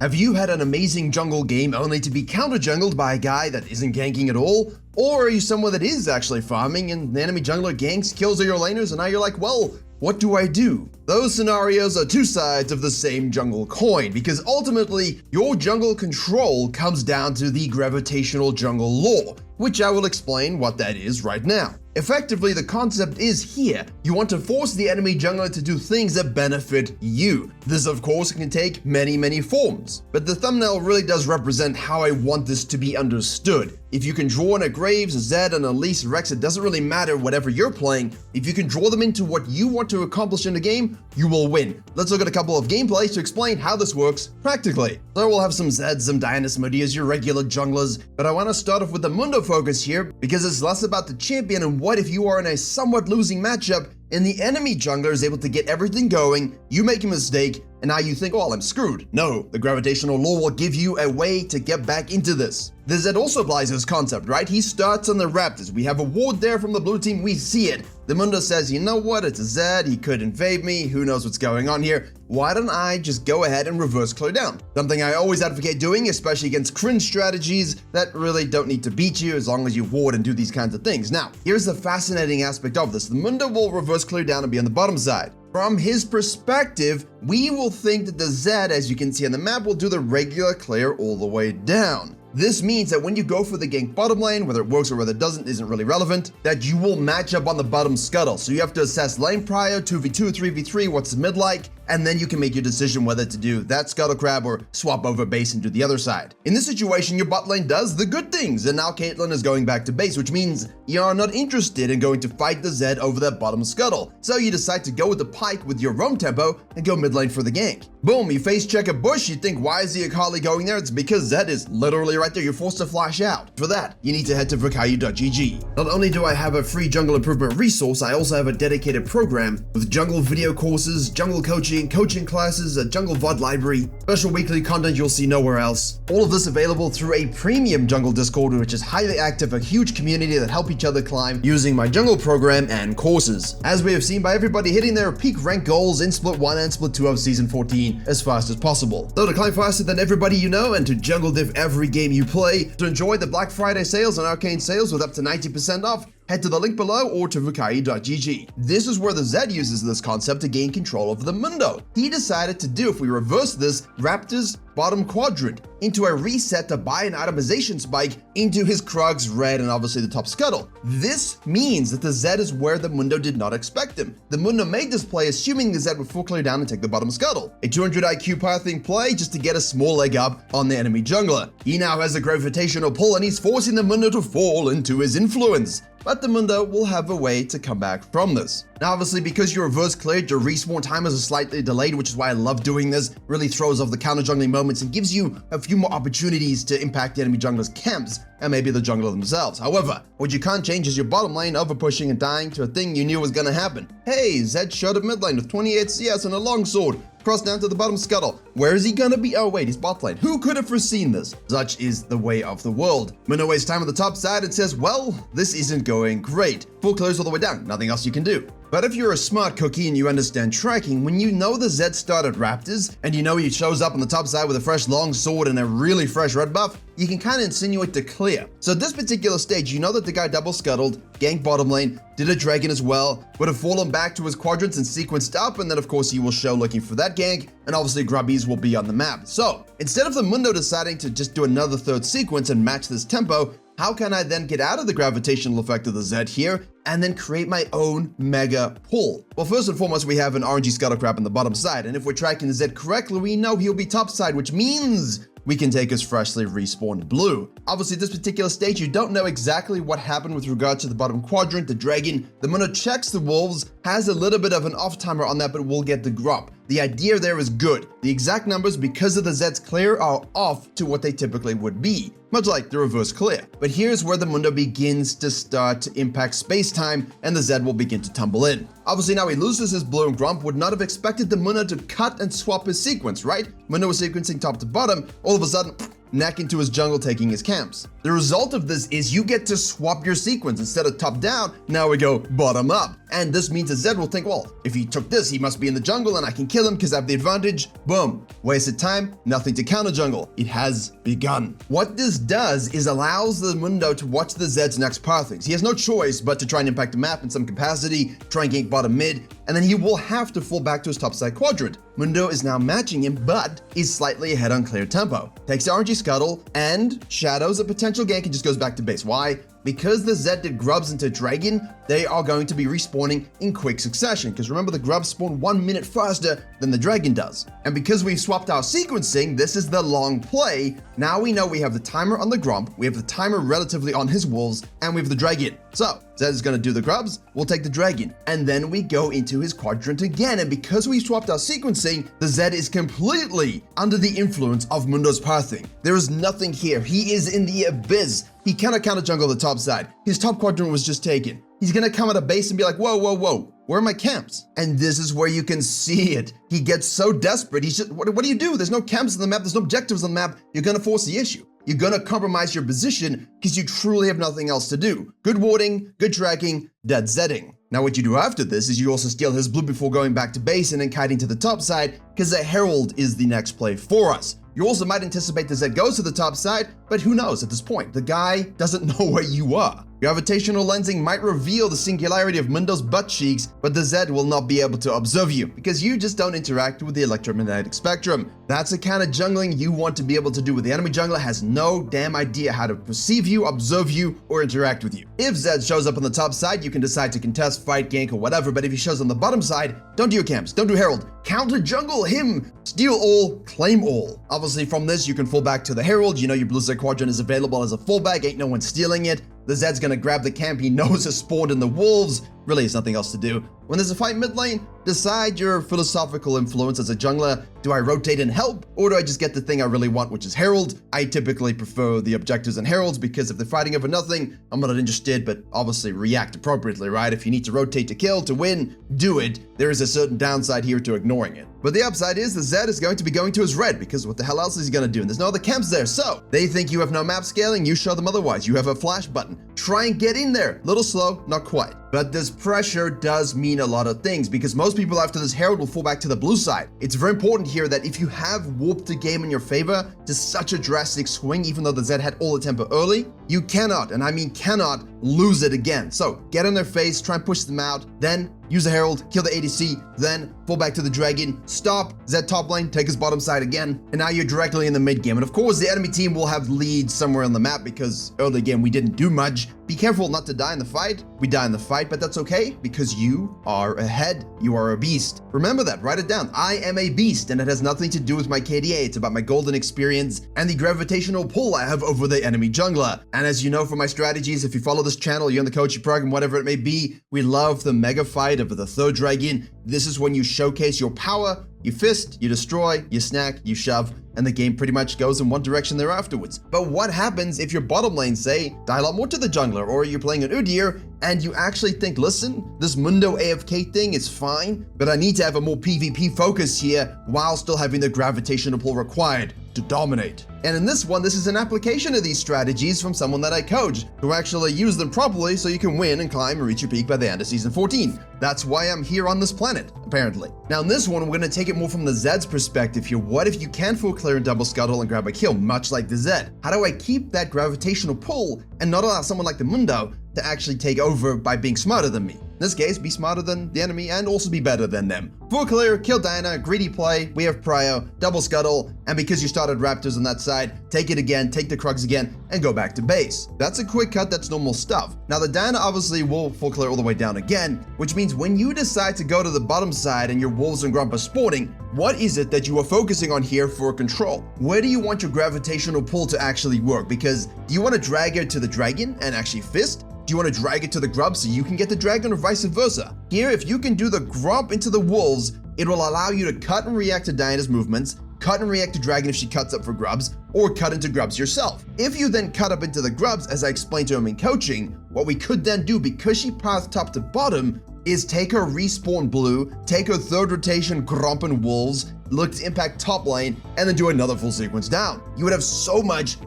Have you had an amazing jungle game only to be counter-jungled by a guy that isn't ganking at all? Or are you someone that is actually farming and the enemy jungler ganks, kills all your laners, and now you're like, well, what do I do? Those scenarios are two sides of the same jungle coin, because ultimately, your jungle control comes down to the gravitational jungle law, which I will explain what that is right now. Effectively, the concept is here. You want to force the enemy jungler to do things that benefit you. This, of course, can take many forms, but the thumbnail really does represent how I want this to be understood. If you can draw in a Graves, a Zed, and a Elise Rex, it doesn't really matter whatever you're playing. If you can draw them into what you want to accomplish in the game, you will win. Let's look at a couple of gameplays to explain how this works practically. So we'll have some Zeds, some Diana, some Modias, your regular junglers, but I want to start off with the Mundo focus here because it's less about the champion and what if you are in a somewhat losing matchup and the enemy jungler is able to get everything going, you make a mistake, and now you think, oh, I'm screwed. No, the gravitational law will give you a way to get back into this. The Zed also applies this concept, right? He starts on the Raptors. We have a ward there from the blue team, we see it. The Mundo says, you know what, it's a Zed, he could invade me, who knows what's going on here. Why don't I just go ahead and reverse clear down? Something I always advocate doing, especially against cringe strategies that really don't need to beat you as long as you ward and do these kinds of things. Now, here's the fascinating aspect of this. The Mundo will reverse clear down and be on the bottom side. From his perspective, we will think that the Zed, as you can see on the map, will do the regular clear all the way down. This means that when you go for the gank bottom lane, whether it works or whether it doesn't isn't really relevant, that you will match up on the bottom scuttle. So you have to assess lane prior, 2v2, 3v3, what's the mid like, and then you can make your decision whether to do that scuttle crab or swap over base and do the other side. In this situation, your bot lane does the good things, and now Caitlyn is going back to base, which means you are not interested in going to fight the Zed over that bottom scuttle. So you decide to go with the Pyke with your roam tempo and go mid lane for the gank. Boom, you face check a bush, you think, why is the Akali going there? It's because Zed is literally right there, you're forced to flash out. For that, you need to head to Virkayu.gg. Not only do I have a free jungle improvement resource, I also have a dedicated program with jungle video courses, jungle coaching classes, a jungle VOD library, special weekly content you'll see nowhere else. All of this available through a premium jungle Discord, which is highly active, a huge community that help each other climb using my jungle program and courses. As we have seen by everybody hitting their peak rank goals in Split 1 and Split 2 of Season 14 as fast as possible. So to climb faster than everybody you know and to jungle div every game you play, to enjoy the Black Friday sales and Arcane sales with up to 90% off, head to the link below or to Virkayu.gg. This is where the Zed uses this concept to gain control of the Mundo. He decided to do, if we reverse this, Raptors bottom quadrant into a reset to buy an itemization spike into his Krugs, red, and obviously the top scuttle. This means that the Zed is where the Mundo did not expect him. The Mundo made this play assuming the Zed would full clear down and take the bottom scuttle. A 200 IQ pathing play just to get a small leg up on the enemy jungler. He now has a gravitational pull and he's forcing the Mundo to fall into his influence. But the Mundo will have a way to come back from this. Now, obviously, because you're reverse cleared, your respawn time is slightly delayed, which is why I love doing this. Really throws off the counter jungling moments and gives you a few more opportunities to impact the enemy jungler's camps and maybe the jungler themselves. However, what you can't change is your bottom lane over pushing and dying to a thing you knew was gonna happen. Hey, Zed showed up mid lane with 28 CS and a longsword. Cross down to the bottom scuttle. Where is he gonna be? Oh wait, he's bot lane. Who could have foreseen this? Such is the way of the world. Mundo wastes time on the top side and says, well, this isn't going great. Full close all the way down, nothing else you can do. But if you're a smart cookie and you understand tracking, when you know the Zed started Raptors, and you know he shows up on the top side with a fresh long sword and a really fresh red buff, you can kind of insinuate to clear. So at this particular stage, you know that the guy double scuttled, ganked bottom lane, did a dragon as well, would have fallen back to his quadrants and sequenced up, and then of course he will show looking for that gank, and obviously grubbies will be on the map. So instead of the Mundo deciding to just do another third sequence and match this tempo, how can I then get out of the gravitational effect of the Zed here and then create my own mega pull? Well, first and foremost, we have an RNG scuttle crab on the bottom side, and if we're tracking the Zed correctly, we know he'll be top side, which means we can take his freshly respawned blue. Obviously, at this particular stage, you don't know exactly what happened with regard to the bottom quadrant, the dragon. The Mundo checks the wolves, has a little bit of an off timer on that, but will get the grub. The idea there is good. The exact numbers, because of the Zed's clear, are off to what they typically would be, much like the reverse clear. But here's where the Mundo begins to start to impact space-time, and the Zed will begin to tumble in. Obviously, now he loses his blue, and Grump would not have expected the Mundo to cut and swap his sequence, right? Mundo was sequencing top to bottom, all of a sudden, neck into his jungle, taking his camps. The result of this is you get to swap your sequence. Instead of top down, now we go bottom up. And this means that Zed will think, well, if he took this, he must be in the jungle and I can kill him because I have the advantage. Boom. Wasted time, nothing to counter jungle. It has begun. What this does is allows the Mundo to watch the Zed's next pathings. He has no choice but to try and impact the map in some capacity, try and gank bottom mid, and then he will have to fall back to his topside quadrant. Mundo is now matching him, but is slightly ahead on clear tempo. Takes the RNG scuttle and shadows a potential gank and just goes back to base. Why? Because the Zed did grubs into Dragon, they are going to be respawning in quick succession. Because remember, the grubs spawn 1 minute faster than the Dragon does. And because we've swapped our sequencing, this is the long play. Now we know we have the timer on the Grump, we have the timer relatively on his wolves, and we have the Dragon. So Zed is going to do the grubs, we'll take the Dragon, and then we go into his quadrant again. And because we swapped our sequencing, the Zed is completely under the influence of Mundo's pathing. There is nothing here. He is in the abyss. He cannot counter jungle the top side. His top quadrant was just taken. He's gonna come at a base and be like, whoa, whoa, whoa, where are my camps? And this is where you can see it. He gets so desperate. He's just, what do you do? There's no camps on the map. There's no objectives on the map. You're gonna force the issue. You're gonna compromise your position because you truly have nothing else to do. Good warding, good tracking, dead Zedding. Now what you do after this is you also steal his blue before going back to base and then kiting to the top side because the Herald is the next play for us. You also might anticipate the Zed goes to the top side, but who knows at this point? The guy doesn't know where you are. Gravitational lensing might reveal the singularity of Mundo's butt cheeks, but the Zed will not be able to observe you because you just don't interact with the electromagnetic spectrum. That's the kind of jungling you want to be able to do, with the enemy jungler has no damn idea how to perceive you, observe you, or interact with you. If Zed shows up on the top side, you can decide to contest, fight, gank, or whatever, but if he shows on the bottom side, don't do your camps, don't do Herald, counter jungle him, steal all, claim all. Obviously from this, you can fall back to the Herald, you know your blue side quadrant is available as a fallback, ain't no one stealing it. The Zed's gonna grab the camp he knows has spawned in the wolves. Really, there's nothing else to do. When there's a fight mid lane, decide your philosophical influence as a jungler. Do I rotate and help, or do I just get the thing I really want, which is Herald? I typically prefer the objectives and Heralds because if they're fighting over nothing, I'm not interested, but obviously react appropriately, right? If you need to rotate to kill, to win, do it. There is a certain downside here to ignoring it. But the upside is the Zed is going to be going to his red because what the hell else is he gonna do? And there's no other camps there, so they think you have no map scaling, you show them otherwise. You have a flash button. Try and get in there. Little slow, not quite. But this pressure does mean a lot of things because most people after this Herald will fall back to the blue side. It's very important here that if you have warped the game in your favor to such a drastic swing, even though the Zed had all the tempo early, you cannot, and I mean cannot, lose it again. So get in their face, try and push them out, then use the Herald, kill the ADC, then fall back to the Dragon, stop, Zed top lane, take his bottom side again, and now you're directly in the mid game. And of course, the enemy team will have leads somewhere on the map because early game we didn't do much. Be careful not to die in the fight. We die in the fight, but that's okay because you are ahead. You are a beast. Remember that, write it down. I am a beast, and it has nothing to do with my KDA. It's about my golden experience and the gravitational pull I have over the enemy jungler. And as you know from my strategies, if you follow this channel, you're in the coaching program, whatever it may be, we love the mega fight of the third dragon. This is when you showcase your power, you fist, you destroy, you snack, you shove, and the game pretty much goes in one direction there afterwards. But what happens if your bottom lane, say, die a lot more to the jungler, or you're playing an Udyr, and you actually think, listen, this Mundo AFK thing is fine, but I need to have a more PvP focus here while still having the gravitational pull required to dominate. And in this one, this is an application of these strategies from someone that I coach, who actually use them properly so you can win and climb and reach your peak by the end of season 14. That's why I'm here on this planet, apparently. Now in this one, we're gonna take it more from the Zed's perspective here. What if you can full clear and double scuttle and grab a kill, much like the Zed? How do I keep that gravitational pull and not allow someone like the Mundo to actually take over by being smarter than me? In this case, be smarter than the enemy and also be better than them. Full clear, kill Diana, greedy play, we have prio, double scuttle, and because you started Raptors on that side, take it again, take the Krugs again, and go back to base. That's a quick cut, that's normal stuff. Now the Diana obviously will full clear all the way down again, which means when you decide to go to the bottom side and your Wolves and Grump are spawning, what is it that you are focusing on here for control? Where do you want your gravitational pull to actually work? Because do you want to drag her to the Dragon and actually fist? Do you want to drag it to the Grub so you can get the Dragon, or vice versa? Here, if you can do the Grump into the Wolves, it will allow you to cut and react to Diana's movements, cut and react to Dragon if she cuts up for Grubs, or cut into Grubs yourself. If you then cut up into the Grubs, as I explained to him in coaching, what we could then do, because she passed top to bottom, is take her respawn blue, take her third rotation Gromp and Wolves, look to impact top lane, and then do another full sequence down. You would have so much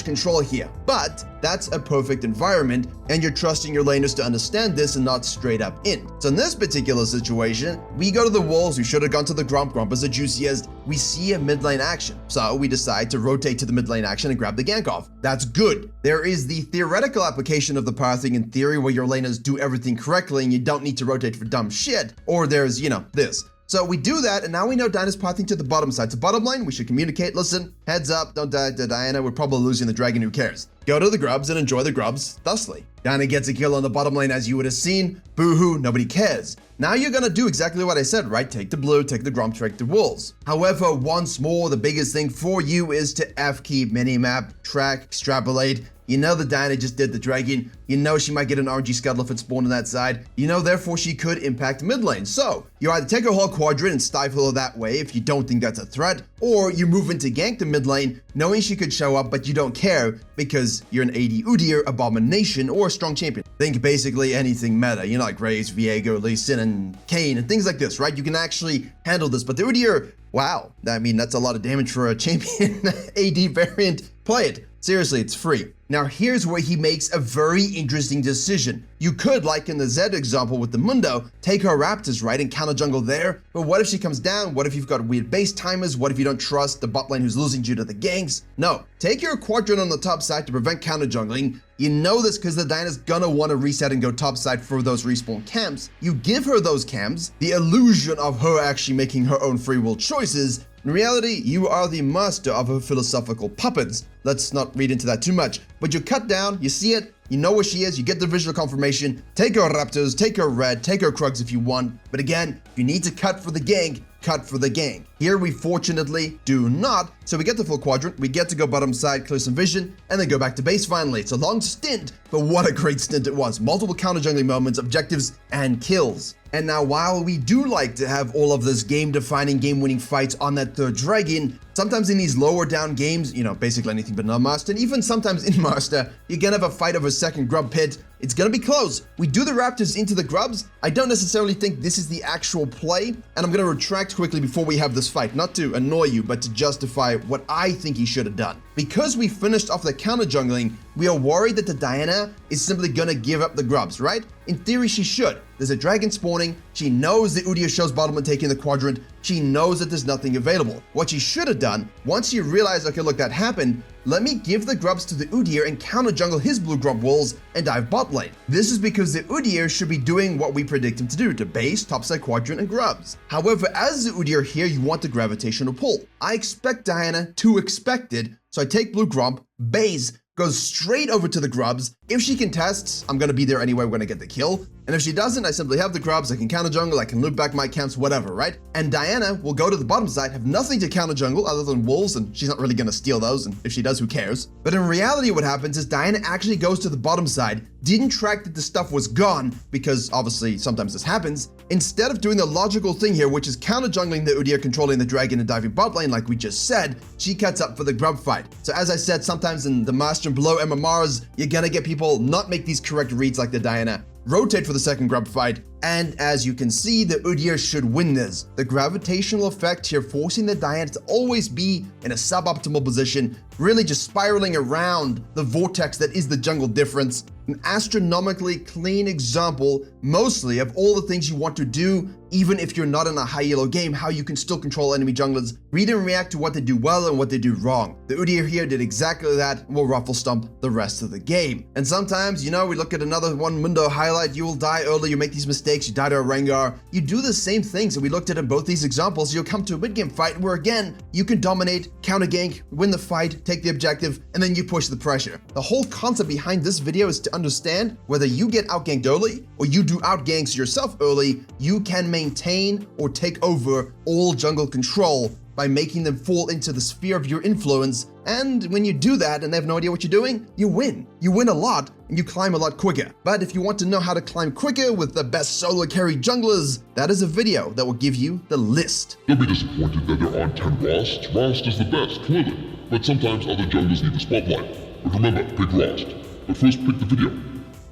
control here. But that's a perfect environment, and you're trusting your laners to understand this and not straight up in. So in this particular situation, we go to the Wolves, we should have gone to the Gromp. Gromp is the juiciest. We see a mid lane action, so we decide to rotate to the mid lane action and grab the gank off. That's good. There is the theoretical application of the pathing in theory where your laners do everything correctly and you don't need to rotate for dumb shit, or there's, this. So we do that, and now we know Diana's pathing to the bottom side. So bottom lane, we should communicate. Listen, heads up, don't die to Diana. We're probably losing the dragon, who cares? Go to the grubs and enjoy the grubs thusly. Diana gets a kill on the bottom lane, as you would have seen. Boo-hoo, nobody cares. Now you're gonna do exactly what I said, right? Take the blue, take the Gromp, take the Wolves. However, once more, the biggest thing for you is to F-keep, minimap, track, extrapolate. You know that Diana just did the dragon. You know she might get an RNG scuttle if it spawned on that side. You know, therefore, she could impact mid lane. So, you either take her whole quadrant and stifle her that way if you don't think that's a threat, or you move into gank the mid lane, knowing she could show up, but you don't care because you're an AD Udyr, Abomination, or a strong champion. Think basically anything meta, like Raze, Viego, Lee Sin, and Kayn, and things like this, right? You can actually handle this, but the Udyr, wow, that's a lot of damage for a champion AD variant. Play it. Seriously, it's free. Now here's where he makes a very interesting decision. You could, like in the Zed example with the Mundo, take her Raptors, right, and counter jungle there, but what if she comes down? What if you've got weird base timers? What if you don't trust the bot lane who's losing due to the ganks? No, take your quadrant on the top side to prevent counter jungling. You know this because the Diana's gonna want to reset and go top side for those respawn camps. You give her those camps, the illusion of her actually making her own free will choices. In reality, you are the master of her philosophical puppets. Let's not read into that too much. But you cut down, you see it, you know where she is, you get the visual confirmation. Take her Raptors, take her Red, take her Krugs if you want. But again, if you need to cut for the gank, cut for the gank. Here we fortunately do not, so we get the full quadrant, we get to go bottom side, clear some vision, and then go back to base finally. It's a long stint, but what a great stint it was. Multiple counter jungling moments, objectives, and kills. And now while we do like to have all of this game-defining, game-winning fights on that third dragon, sometimes in these lower down games, basically anything but non-master, and even sometimes in master, you're gonna have a fight over second grub pit. It's gonna be close. We do the Raptors into the grubs. I don't necessarily think this is the actual play, and I'm gonna retract quickly before we have this fight, not to annoy you, but to justify what I think he should have done. Because we finished off the counter jungling, we are worried that the Diana is simply gonna give up the grubs, right? In theory, she should. There's a dragon spawning. She knows the Udyr shows bottom and taking the quadrant. She knows that there's nothing available. What she should have done, once you realize, okay, look, that happened, let me give the grubs to the Udyr and counter jungle his blue Grump Wolves and dive bot lane. This is because the Udyr should be doing what we predict him to do, to base, topside quadrant, and grubs. However, as the Udyr here, you want the gravitational pull. I expect Diana to expect it, so I take blue Grump, base, goes straight over to the grubs. If she contests, I'm gonna be there anyway, we're gonna get the kill. And if she doesn't, I simply have the grubs, I can counter jungle, I can loop back my camps, whatever, right? And Diana will go to the bottom side, have nothing to counter jungle other than wolves, and she's not really gonna steal those, and if she does, who cares? But in reality, what happens is Diana actually goes to the bottom side, didn't track that the stuff was gone, because obviously sometimes this happens. Instead of doing the logical thing here, which is counter jungling the Udyr, controlling the dragon and diving bot lane like we just said, she cuts up for the grub fight. So as I said, sometimes in the master and below MMRs, you're gonna get people not make these correct reads like the Diana, rotate for the second grub fight, and as you can see, the Udyr should win this. The gravitational effect here forcing the Diana to always be in a suboptimal position, really just spiraling around the vortex that is the jungle difference. An astronomically clean example, mostly, of all the things you want to do, even if you're not in a high elo game, how you can still control enemy junglers, read and react to what they do well and what they do wrong. The Udyr here did exactly that, and will ruffle stomp the rest of the game. And sometimes, we look at another one Mundo highlight, you will die early, you make these mistakes, you die to a Rengar. You do the same things, and we looked at in both these examples. You'll come to a mid-game fight where, again, you can dominate, counter gank, win the fight, take the objective, and then you push the pressure. The whole concept behind this video is to understand whether you get outganked early or you do outganks yourself early, you can maintain or take over all jungle control by making them fall into the sphere of your influence. And when you do that and they have no idea what you're doing, you win. You win a lot and you climb a lot quicker. But if you want to know how to climb quicker with the best solo carry junglers, that is a video that will give you the list. Don't be disappointed that there aren't 10 Rosts. Rost is the best, clearly. But sometimes other junglers need the spotlight. But remember, pick Rost. But first pick the video.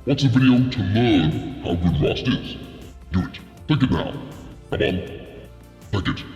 Watch the video to learn how good Rust is. Do it. Click it now. Come on. Click it.